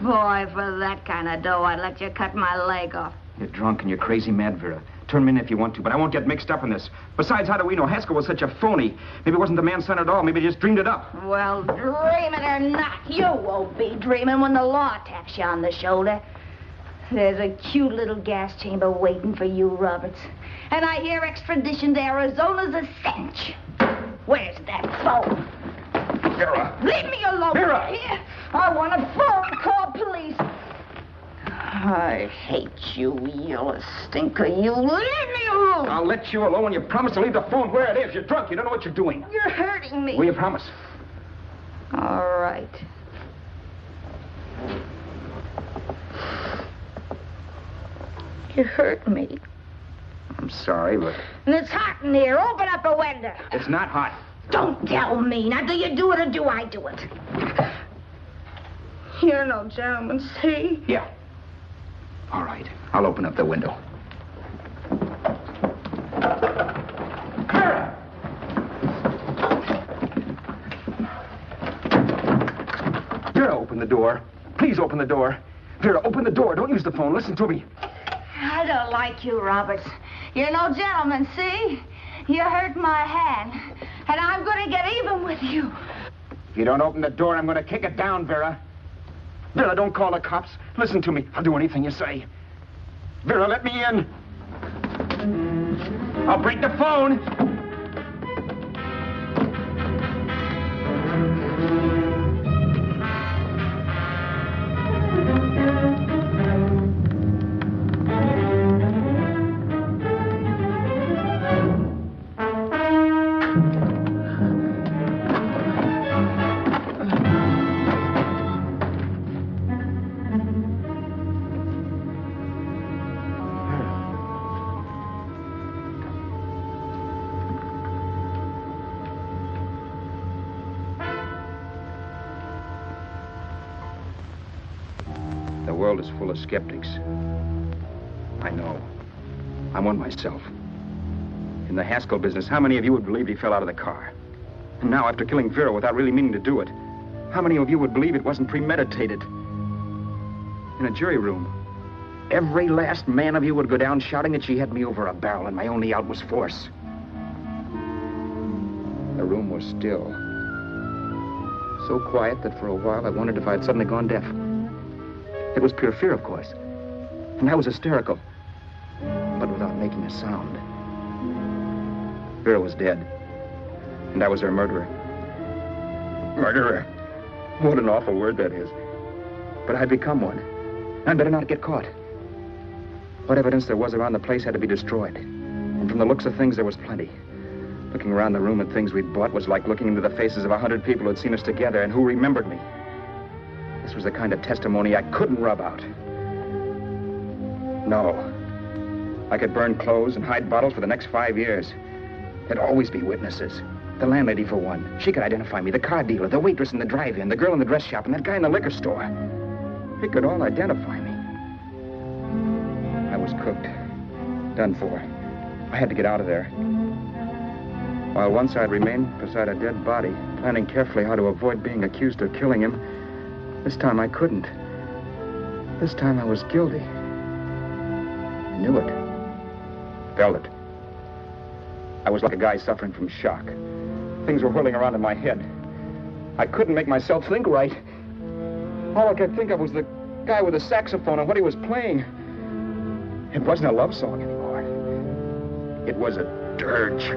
Boy, for that kind of dough, I'd let you cut my leg off. You're drunk and you're crazy mad, Vera. Turn me in if you want to, but I won't get mixed up in this. Besides, how do we know Haskell was such a phony? Maybe it wasn't the man's son at all. Maybe he just dreamed it up. Well, dreaming or not, you won't be dreaming when the law taps you on the shoulder. There's a cute little gas chamber waiting for you, Roberts. And I hear extradition to Arizona's a cinch. Where's that phone? Vera! Leave me alone. Vera! Here. I want a phone. Call police. I hate you yellow stinker. You leave me alone. I'll let you alone when you promise to leave the phone where it is. You're drunk. You don't know what you're doing. You're hurting me. Will you promise? All right. You hurt me. I'm sorry, but... And it's hot in here. Open up a window. It's not hot. Don't tell me. Now, do you do it or do I do it? You're no gentleman, see? Yeah. All right. I'll open up the window. open the door. Please open the door. Vera, open the door. Don't use the phone. Listen to me. I don't like you, Roberts. You're no gentleman, see? You hurt my hand, and I'm going to get even with you. If you don't open the door, I'm going to kick it down, Vera. Vera, don't call the cops. Listen to me. I'll do anything you say. Vera, let me in. I'll break the phone. The world is full of skeptics. I know. I'm one myself. In the Haskell business, how many of you would believe he fell out of the car? And now, after killing Vera without really meaning to do it, how many of you would believe it wasn't premeditated? In a jury room, every last man of you would go down shouting that she had me over a barrel and my only out was force. The room was still. So quiet that for a while I wondered if I had suddenly gone deaf. It was pure fear, of course. And I was hysterical, but without making a sound. Vera was dead, and I was her murderer. Murderer. What an awful word that is. But I'd become one. I'd better not get caught. What evidence there was around the place had to be destroyed. And from the looks of things, there was plenty. Looking around the room at things we'd bought was like looking into the faces of 100 people who'd seen us together and who remembered me. This was the kind of testimony I couldn't rub out. No. I could burn clothes and hide bottles for the next 5 years. There'd always be witnesses. The landlady, for one. She could identify me. The car dealer, the waitress in the drive-in, the girl in the dress shop, and that guy in the liquor store. They could all identify me. I was cooked. Done for. I had to get out of there. While once I'd remained beside a dead body, planning carefully how to avoid being accused of killing him, this time I couldn't. This time I was guilty. I knew it. Felt it. I was like a guy suffering from shock. Things were whirling around in my head. I couldn't make myself think right. All I could think of was the guy with the saxophone and what he was playing. It wasn't a love song anymore. It was a dirge.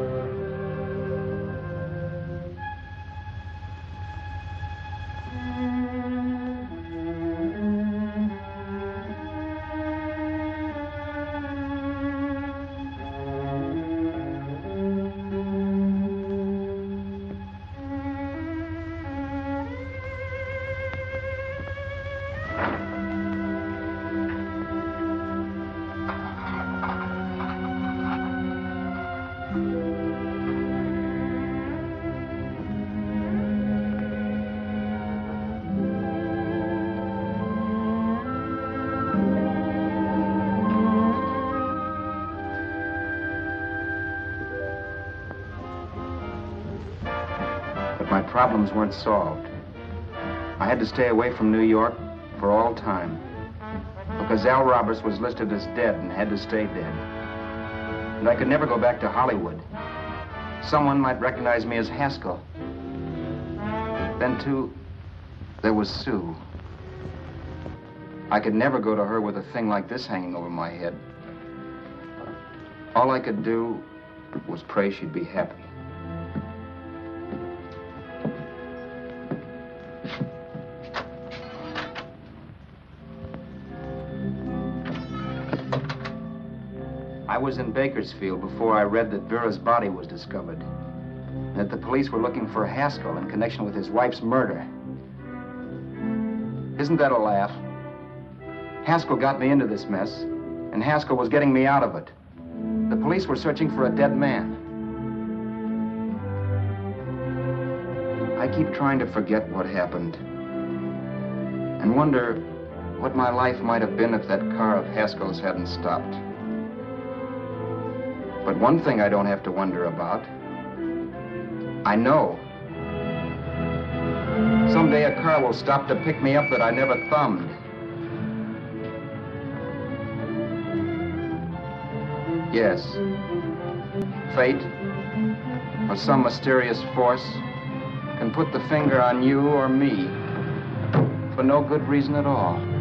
My problems weren't solved. I had to stay away from New York for all time because Al Roberts was listed as dead and had to stay dead. And I could never go back to Hollywood. Someone might recognize me as Haskell. Then, too, there was Sue. I could never go to her with a thing like this hanging over my head. All I could do was pray she'd be happy. I was in Bakersfield before I read that Vera's body was discovered, and that the police were looking for Haskell in connection with his wife's murder. Isn't that a laugh? Haskell got me into this mess, and Haskell was getting me out of it. The police were searching for a dead man. I keep trying to forget what happened, and wonder what my life might have been if that car of Haskell's hadn't stopped. But one thing I don't have to wonder about. I know. Someday a car will stop to pick me up that I never thumbed. Yes. Fate, or some mysterious force, can put the finger on you or me for no good reason at all.